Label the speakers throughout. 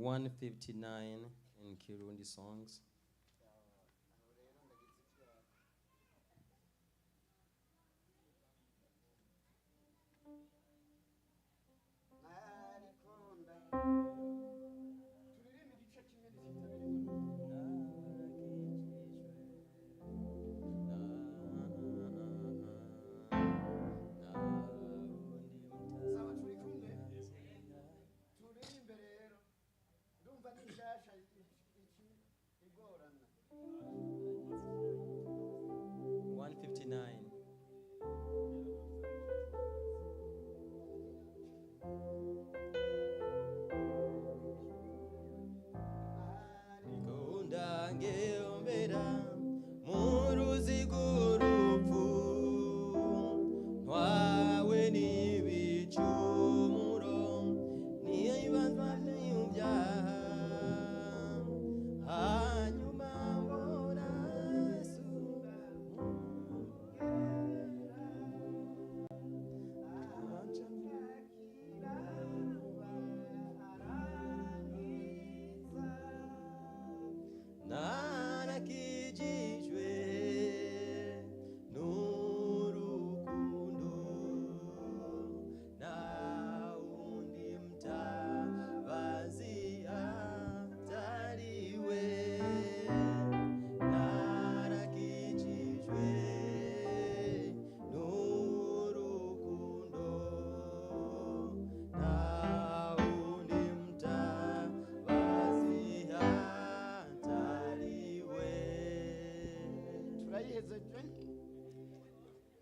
Speaker 1: 159 in Kirundi songs.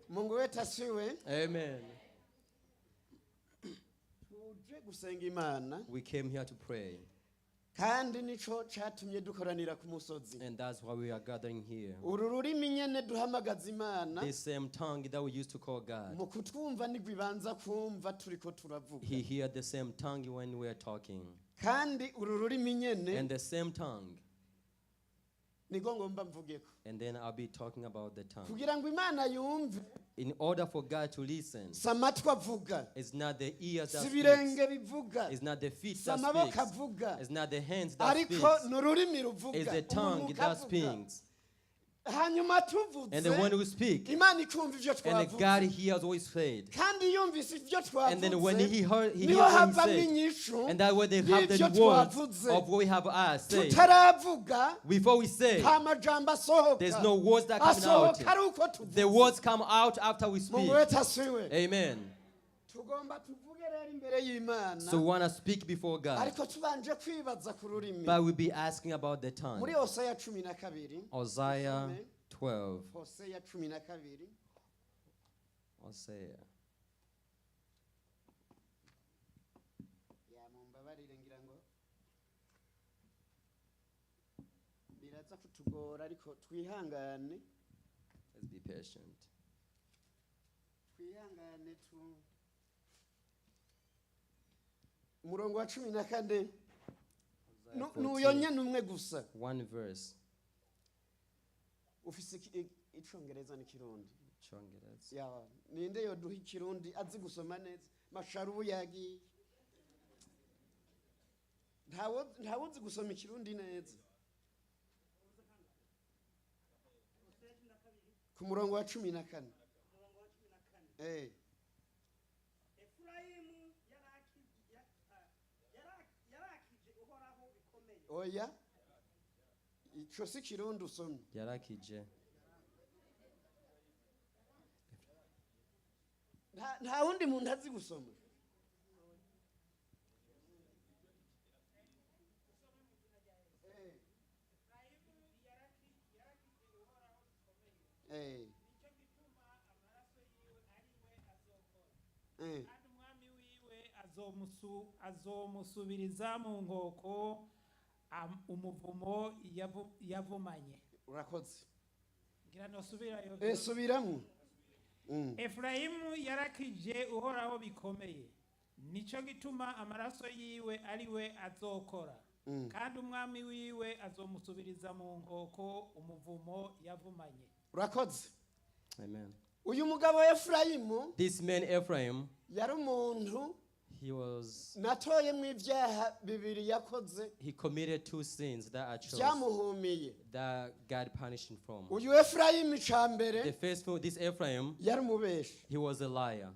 Speaker 2: Mungu wetu asiwe.
Speaker 1: Amen.
Speaker 2: Tuje gusenga Imana.
Speaker 1: We came here to pray.
Speaker 2: Kandi nico catumye dukoranira ku musozi.
Speaker 1: And that's why we are gathering here.
Speaker 2: Uru rurimi nyene duhamagaza Imana.
Speaker 1: The same tongue that we used to call God.
Speaker 2: Mu kutwumva nigwibanza kumva turiko turavuga.
Speaker 1: He heard the same tongue when we are talking.
Speaker 2: Kandi uru rurimi nyene.
Speaker 1: And the same tongue.
Speaker 2: Nigo ngomba mvugeko.
Speaker 1: And then I'll be talking about the tongue.
Speaker 2: Kugira ngo Imana yumve.
Speaker 1: In order for God to listen,
Speaker 2: samatwa avuga.
Speaker 1: It's not the ears that
Speaker 2: Sibirenge bivuga.
Speaker 1: It's not the feet that
Speaker 2: Samaboko
Speaker 1: speaks.
Speaker 2: avuga.
Speaker 1: It's not the hands that speaks.
Speaker 2: Ariko nururimi ruvuga.
Speaker 1: It's the tongue that speaks.
Speaker 2: Hanyuma tuvuze.
Speaker 1: And the one who speaks.
Speaker 2: Imana ikumva ivyo twavuze.
Speaker 1: And God hears what is said.
Speaker 2: Kandi yumvise ivyo twavuze.
Speaker 1: And then when he heard what he said. And that way they have the words of what we have asked.
Speaker 2: Tutaravuga.
Speaker 1: Before we say. There's no words that come out. The words come out after we speak. Amen. So we want to speak before God. But we'll be asking about the tongue. Hosea 12. Hosea. Let's be patient.
Speaker 2: Murongo wa 14 nuyonye numwe gusa.
Speaker 1: One verse.
Speaker 2: Ufise icongereza n'ikirundi.
Speaker 1: Icongereza.
Speaker 2: Ya ninde yo duha ikirundi azi gusoma neza masharubu yagi. Ntawo uzi gusoma ikirundi neza. Ku murongo wa 14. Oya ico si kirundi usomye.
Speaker 1: Yarakije.
Speaker 2: Nta wundi muntu azi gusoma.
Speaker 3: azomusubiriza mu ngoko umuvumo yavumanye.
Speaker 2: Urakoze.
Speaker 3: Ngira no subirayo.
Speaker 2: Subiramo.
Speaker 3: Efraimu yarakije uhoraho bikomeye. Nico gituma amaraso yiwe ariwe azokora. Kandi umwami wiwe azomusubiriza mu ngoko umuvumo yavumanye.
Speaker 2: Urakoze.
Speaker 1: Amen.
Speaker 2: Uyu mugabo Efraimu.
Speaker 1: This man Ephraim.
Speaker 2: Yari umuntu. natoye mu ibyaha bibiri yakoze
Speaker 1: he committed 2 sins that are chosen
Speaker 2: byamuhumiye
Speaker 1: that God punished him from.
Speaker 2: uyu Efrayimu icambere
Speaker 1: The first one, this Ephraim,
Speaker 2: yari umubeshi
Speaker 1: he was a liar.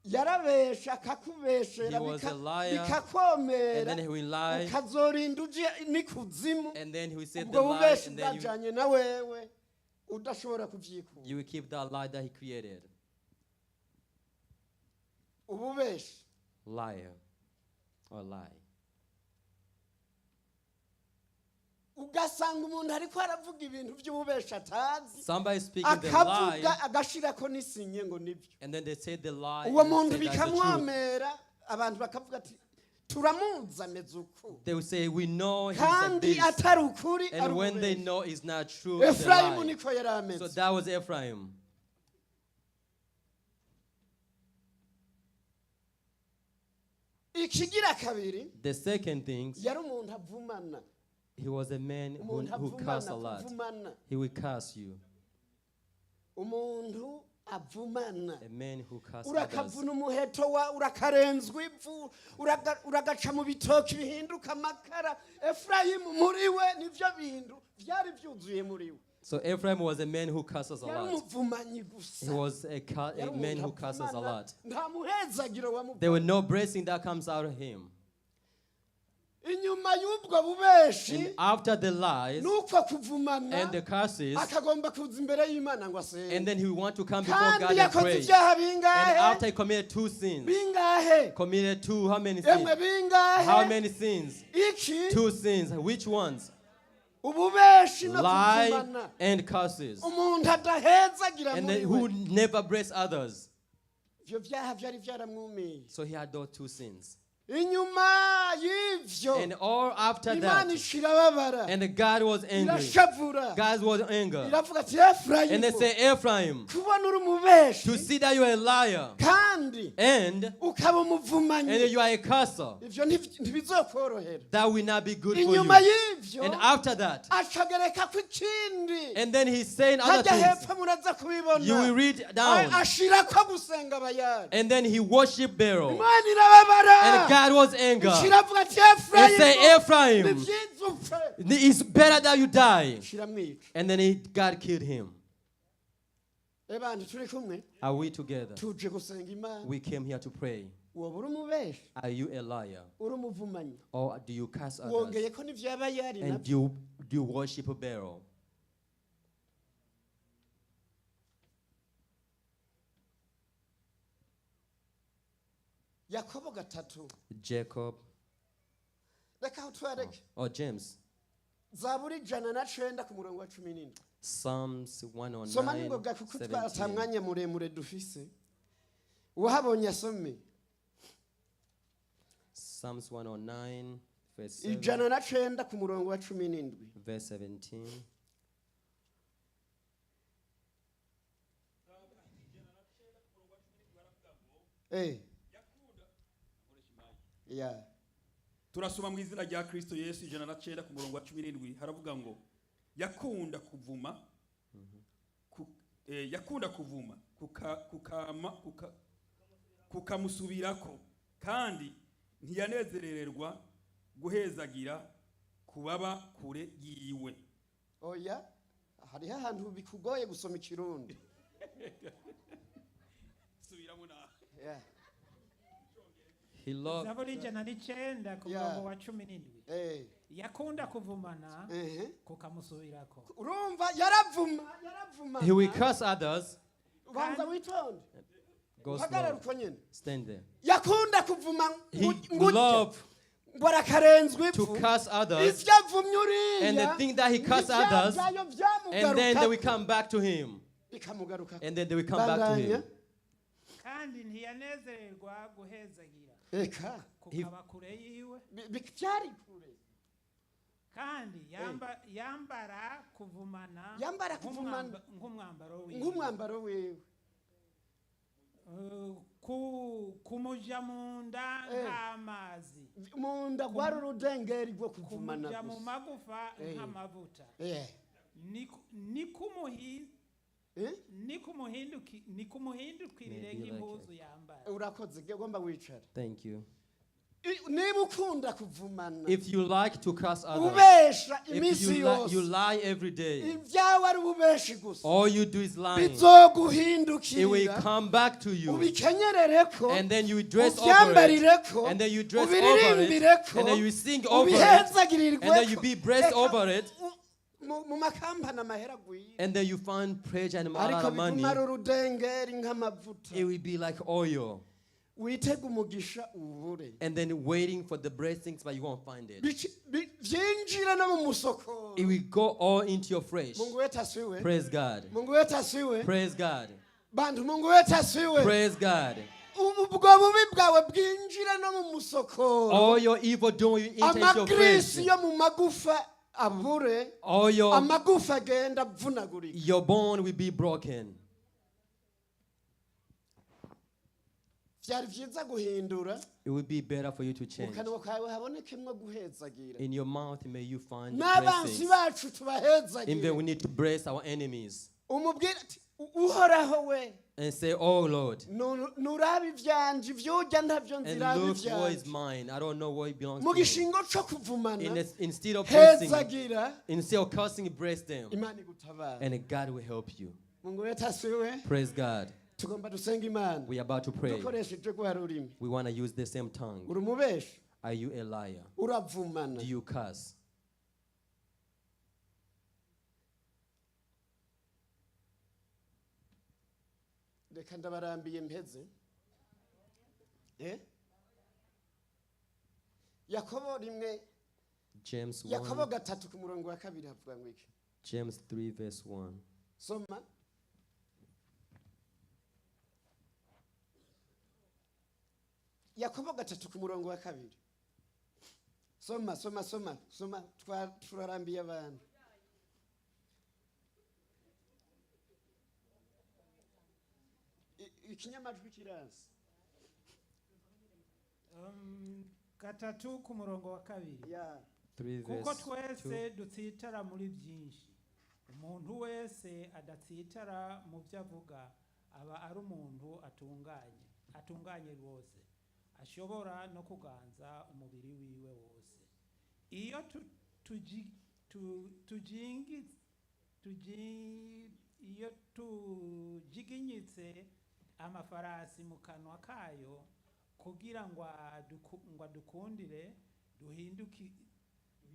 Speaker 2: yarabesha akakubeshera
Speaker 1: He was a liar, and
Speaker 2: bikakomera
Speaker 1: then he will lie,
Speaker 2: ukazorinda uje n'ikuzimu
Speaker 1: and then he will say the
Speaker 2: ubwo
Speaker 1: lie,
Speaker 2: bubeshi
Speaker 1: and then
Speaker 2: bwajanye na wewe udashobora kuvyikura
Speaker 1: you will keep that lie that he created.
Speaker 2: ububeshi
Speaker 1: Liar or lie.
Speaker 2: ugasanga umuntu ariko aravuga ibintu by'ububeshi atazi
Speaker 1: Somebody speaking the lie,
Speaker 2: akavuga agashirako n'isinye ngo nibyo
Speaker 1: and then they say the lie,
Speaker 2: uwo
Speaker 1: and
Speaker 2: muntu
Speaker 1: they say that's the truth.
Speaker 2: bikamwomera abantu bakavuga ati turamuzi ameze uku
Speaker 1: They will say, we know he's like
Speaker 2: kandi
Speaker 1: this.
Speaker 2: atari ukuri ari
Speaker 1: And when they
Speaker 2: ububeshi
Speaker 1: know it's not true, it's a
Speaker 2: Efrayimu
Speaker 1: lie.
Speaker 2: niko yari
Speaker 1: So
Speaker 2: ameze
Speaker 1: that was Ephraim.
Speaker 2: ikigira kabiri
Speaker 1: The second thing,
Speaker 2: yari umuntu avumana
Speaker 1: he was a man
Speaker 2: umuntu
Speaker 1: who cursed a
Speaker 2: avumana
Speaker 1: lot.
Speaker 2: kuvumana
Speaker 1: He will curse you.
Speaker 2: umuntu avumana
Speaker 1: A man who curses others.
Speaker 2: urakavuna umuheto wa urakarenzwa ivu uragaca mu bitoki bihinduka amakara Efrayimu muri we nivyo bintu byari byuzuye muri we
Speaker 1: So Ephraim was a man who curses a
Speaker 2: yari
Speaker 1: lot.
Speaker 2: umuvumanyi
Speaker 1: He
Speaker 2: gusa
Speaker 1: was a
Speaker 2: Yari
Speaker 1: man who
Speaker 2: umuntu
Speaker 1: curses a
Speaker 2: avumana,
Speaker 1: lot.
Speaker 2: nta muhezagiro
Speaker 1: There were
Speaker 2: wamuvumana
Speaker 1: no blessing that comes out of him.
Speaker 2: inyuma y'ubwo bubeshi
Speaker 1: And after the lies
Speaker 2: nuko kuvumana
Speaker 1: and the curses,
Speaker 2: akagomba kuza imbere y'Imana ngo asenge
Speaker 1: and then he will want to come before
Speaker 2: kandi
Speaker 1: God and
Speaker 2: yakoze
Speaker 1: pray.
Speaker 2: ibyaha
Speaker 1: And
Speaker 2: bingahe
Speaker 1: after he committed 2 sins,
Speaker 2: bingahe
Speaker 1: committed 2, how many
Speaker 2: emwe
Speaker 1: sins?
Speaker 2: bingahe
Speaker 1: How many sins?
Speaker 2: iki
Speaker 1: 2 sins. Which ones?
Speaker 2: ububeshi no
Speaker 1: Lie
Speaker 2: kuvumana
Speaker 1: and curses.
Speaker 2: umuntu adahezagira
Speaker 1: And
Speaker 2: muri
Speaker 1: then who
Speaker 2: we
Speaker 1: never bless others.
Speaker 2: ivyo byaha byari byaramwumiye
Speaker 1: So he had those 2 sins.
Speaker 2: inyuma y'ivyo
Speaker 1: And all after
Speaker 2: Imana
Speaker 1: that,
Speaker 2: ishirababara
Speaker 1: and God was angry.
Speaker 2: irashavura
Speaker 1: God was angry.
Speaker 2: iravuga ati
Speaker 1: And they
Speaker 2: Efrayimu
Speaker 1: say, Ephraim,
Speaker 2: kubona uri umubeshi
Speaker 1: to see that you are a liar
Speaker 2: kandi
Speaker 1: and
Speaker 2: ukaba umuvumanyi
Speaker 1: you are a curser,
Speaker 2: ivyo ntibizokorohera
Speaker 1: that will not be good for you.
Speaker 2: inyuma y'ivyo
Speaker 1: And after that,
Speaker 2: acagereka ku ikindi
Speaker 1: and then he's saying other
Speaker 2: hajya
Speaker 1: things.
Speaker 2: hepfo muraza kubibona
Speaker 1: You will read down.
Speaker 2: ashirako gusenga abayari
Speaker 1: And then he worshiped Baal.
Speaker 2: Imana irababara
Speaker 1: And God was angry.
Speaker 2: ishiravuga ati
Speaker 1: And say,
Speaker 2: Efrayimu
Speaker 1: Ephraim,
Speaker 2: nivyiza upfe
Speaker 1: it's better that you die.
Speaker 2: shiramwica
Speaker 1: And then God killed him.
Speaker 2: ebandi turi kumwe
Speaker 1: Are we together?
Speaker 2: tuje gusenga Imana
Speaker 1: We came here to pray.
Speaker 2: woba uri umubeshi
Speaker 1: Are you a liar?
Speaker 2: uri umuvumanyi
Speaker 1: Or do you curse others?
Speaker 2: wongeye ko n'ivyo abayari
Speaker 1: And
Speaker 2: navyo
Speaker 1: do you worship Baal?
Speaker 2: Yakobo gatatu
Speaker 1: Jacob
Speaker 2: reka utwereke
Speaker 1: or James?
Speaker 2: zaburi 109 ku murongo wa 17
Speaker 1: Psalms
Speaker 2: soma ningoga
Speaker 1: 109,
Speaker 2: kuko
Speaker 1: 17.
Speaker 2: twatamwanya muremure dufise uhabonye asome
Speaker 1: Psalms 109, verse 7,
Speaker 2: 109 ku murongo wa 17
Speaker 1: verse 17.
Speaker 2: yeah
Speaker 4: turasoma mu izina rya Kristo Yesu 109 ku murongo wa 17 haravuga ngo yakunda kuvuma yakunda kuvuma kukamusubirako kandi ntiyanezerererwa guhezagira kubaba kure yiwe.
Speaker 2: oya hari ahantu bikugoye gusoma ikirundi
Speaker 4: subiramo na
Speaker 2: yeah
Speaker 1: He loved.
Speaker 3: zaburi 109 ku murongo wa 17 yakunda kuvumana kukamusubirako
Speaker 2: urumva yaravuma
Speaker 1: He will curse others.
Speaker 2: ubanza witonde
Speaker 1: Go
Speaker 2: hagarara
Speaker 1: slow.
Speaker 2: uko nyene
Speaker 1: Stand there.
Speaker 2: yakunda kuvuma
Speaker 1: He loved
Speaker 2: barakarenzwe
Speaker 1: to curse others.
Speaker 2: ivyo avumye uriya
Speaker 1: And the thing that he cursed others, and then they will come back to him.
Speaker 2: bikamugaruka
Speaker 1: And then they will come back to him.
Speaker 3: kandi ntiyanezererwa guhezagira
Speaker 2: eka
Speaker 3: kukaba kure yiwe
Speaker 2: byari kure
Speaker 3: kandi yambara kuvumana nk'umwambaro wiwe
Speaker 2: nk'umwambaro wiwe
Speaker 3: kumuja munda nk'amazi
Speaker 2: munda gwari urudengeri rwo kuvumana
Speaker 3: kumuja mu magufa nk'amavuta nikumuhindukirire nk'impuzu yambara.
Speaker 2: Urakoze gomba wicare.
Speaker 1: Thank you.
Speaker 2: If
Speaker 1: you like to curse others, if you lie every day, all you do is lying. It will come back to you. And then you dress over it. And then you dress over it. And then you sing over it. And then you be breast over it. And then you find pleasure and money. It will be like oil. And then waiting for the blessings, but you won't find it. It will go all into your flesh. Praise God. Praise God. Praise God. All your evil doing enter into your flesh. All your bone will be broken. It would be better for you to change. In your mouth may you find blessings. Even we need to bless our enemies. And say, oh Lord. And look what is mine. I don't know what it belongs to me. Instead of cursing, bless them. And God will help you. Praise God. We are about to pray. We want to use the same tongue. Are you a liar? Do you curse? James 1. James 3 verse 1.
Speaker 2: Soma. Yakobo 3 ku murongo wa 2. Soma turarambiye abantu. Ikinyamajwi kirazi.
Speaker 3: 3 ku murongo wa 2. Kuko twese dutsitara muri byinshi. Umuntu wese adatsitara mu byo avuga aba ari umuntu atunganye rwose. Ashobora no kuganza umubiri wiwe wose. Iyo tujiginyitse amafarasi mu kanwa kayo kugira ngo dukundire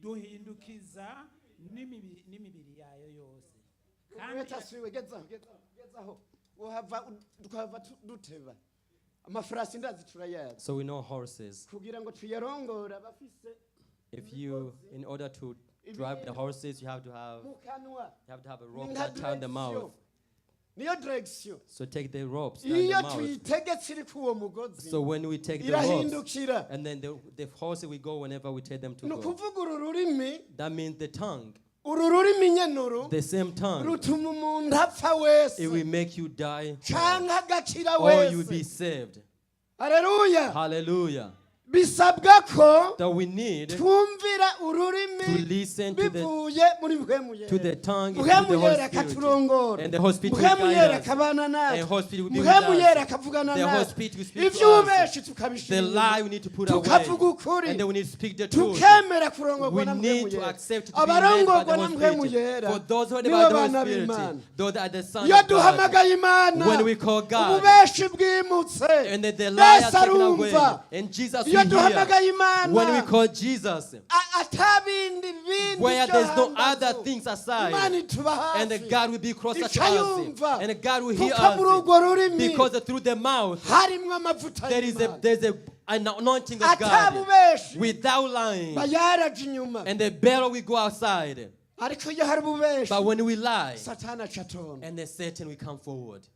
Speaker 3: duhindukiza n'imibiri yayo yose.
Speaker 1: So we know horses. If you, in order to drive the horses, you have to have a rope that tie the mouth. So take the ropes down the mouth. So when we take the ropes, and then the horses will go whenever we tell them to go. That means the tongue. The same tongue. It will make you die, or you will be saved.
Speaker 2: Hallelujah.
Speaker 1: Hallelujah.
Speaker 2: That
Speaker 1: we need to listen to the tongue, to the Holy Spirit. And the Holy Spirit will guide us. And the Holy Spirit will be with us. The Holy Spirit will speak to us. The lie we need to put away. And then we need to speak the truth. We need to accept to be led by the Holy Spirit. For those who are led by the Holy Spirit, those are the sons of God. When we call God, and then the lie is taken away, and Jesus will hear. When we call Jesus, where there's no other things aside, and the God will be closer to us, and the God will hear us, because through the mouth there's an anointing of God without lying, and the better we go outside. But when we lie, and then Satan will come forward.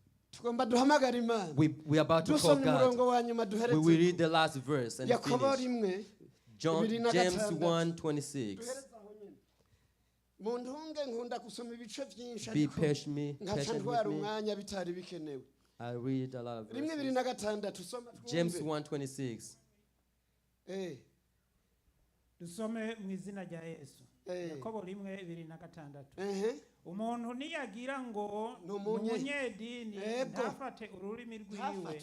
Speaker 1: We are about to call God. We will read the last verse and finish. James 1:26. Be patient with me. I'll read a lot of verses. James 1:26.
Speaker 3: dusome mu izina rya Yesu. Yakobo 1:2-6. Umuntu niyagira ngo n'umunyedini ntafate ururimi rwiwe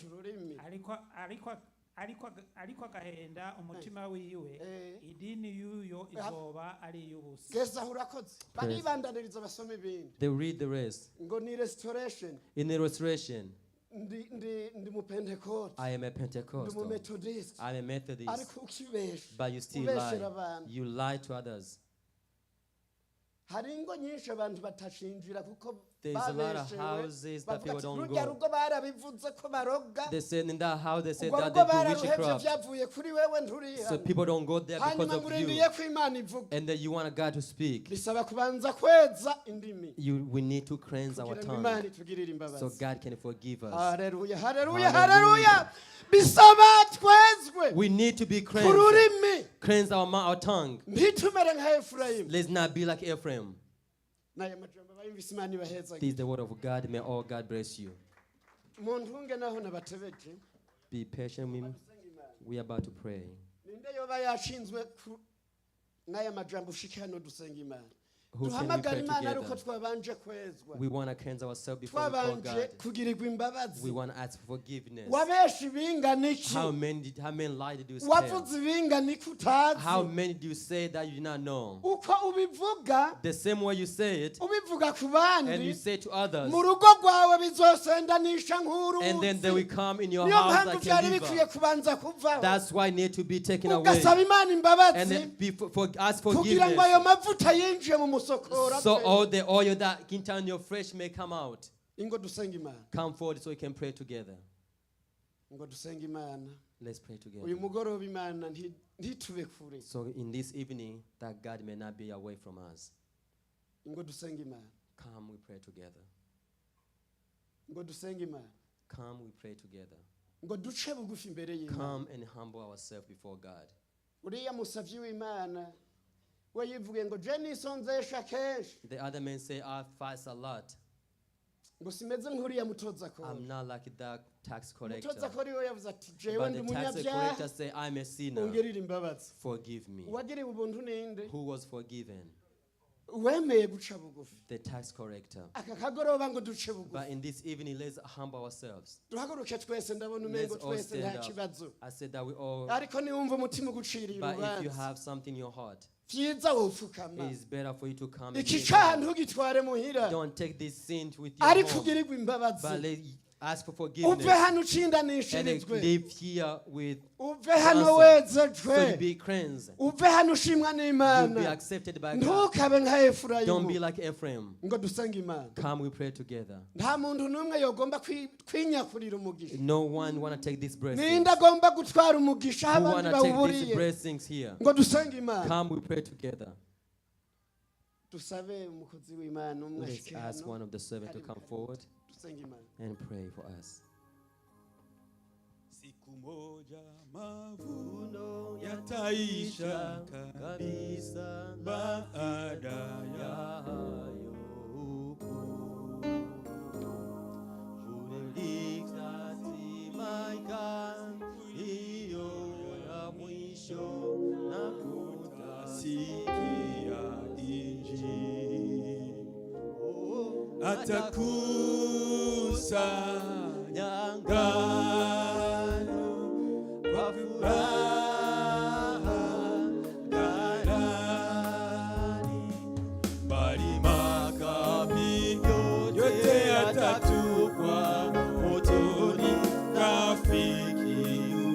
Speaker 3: ariko agahenda umutima wiwe, idini yuyo izoba ari iy'ubusa.
Speaker 2: Geza urakoze baribandaniriza basome ibindi.
Speaker 1: They read the rest.
Speaker 2: Ngo ni restoration.
Speaker 1: In the restoration,
Speaker 2: ndi mu Pentecost.
Speaker 1: I am a Pentecostal.
Speaker 2: Ndi mu Methodist.
Speaker 1: I am a Methodist.
Speaker 2: Ariko ukibesha.
Speaker 1: But you still lie. You lie to others.
Speaker 2: Hari ingo nyinshi abantu batashinjira kuko
Speaker 1: there's a lot of houses that people don't go.
Speaker 2: Rugo barabivuze ko baroga.
Speaker 1: They said in that house they said that they do witchcraft. So people don't go there because of you. And then you want God to speak. We need to cleanse our tongue so God can forgive us.
Speaker 2: Hallelujah, hallelujah, hallelujah.
Speaker 1: We need to be cleansed. Cleanse our tongue. Let's not be like Ephraim. This is the word of God. May all God bless you. Be patient with me. We are about to pray. Who can we pray together? We want to cleanse ourselves before God. We want to ask for forgiveness. How many lies did you say? How many do you say that you do not know? The same way you say it, and you say to others, and then they will come in your house like a river. That's why it needs to be taken away. And then ask forgiveness. So all the oil that can turn your flesh may come out. Come forward so we can pray together. Let's pray together. So in this evening, that God may not be away from us. Come, we pray together. Come, we pray together. Come and humble ourselves before God. The other men say, I fast a lot. I'm not like that tax collector. But the tax collector say, I'm a sinner. Forgive me. Who was forgiven? The tax collector. But in this evening, let's humble ourselves. Let's all stand up. I said that we all. But if you have something in your heart, it is better for you to come. Don't take this sin with you. But ask for forgiveness. And live here with so you be cleansed. You'll be accepted by God. Don't be like Ephraim. Come, we pray together. No one want to take these blessings. Who want to take these blessings here? Come, we pray together. Let's ask one of the servants to come forward and pray for us.
Speaker 4: Siku moja mavuno yataisha kabisa, baada ya hayo hukumu. Hiyo ya mwisho na kutasikia injili. Atakusanya ngano kwa furaha ghalani, bali makapi yote yatatupwa motoni. Rafiki,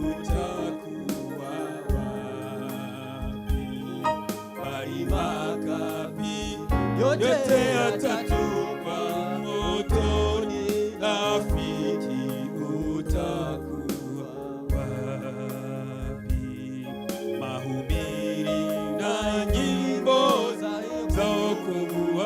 Speaker 4: utakuwa wapi? Bali makapi yote yatatupwa motoni. Rafiki, utakuwa wapi? Mahubiri na nyimbo za wokovu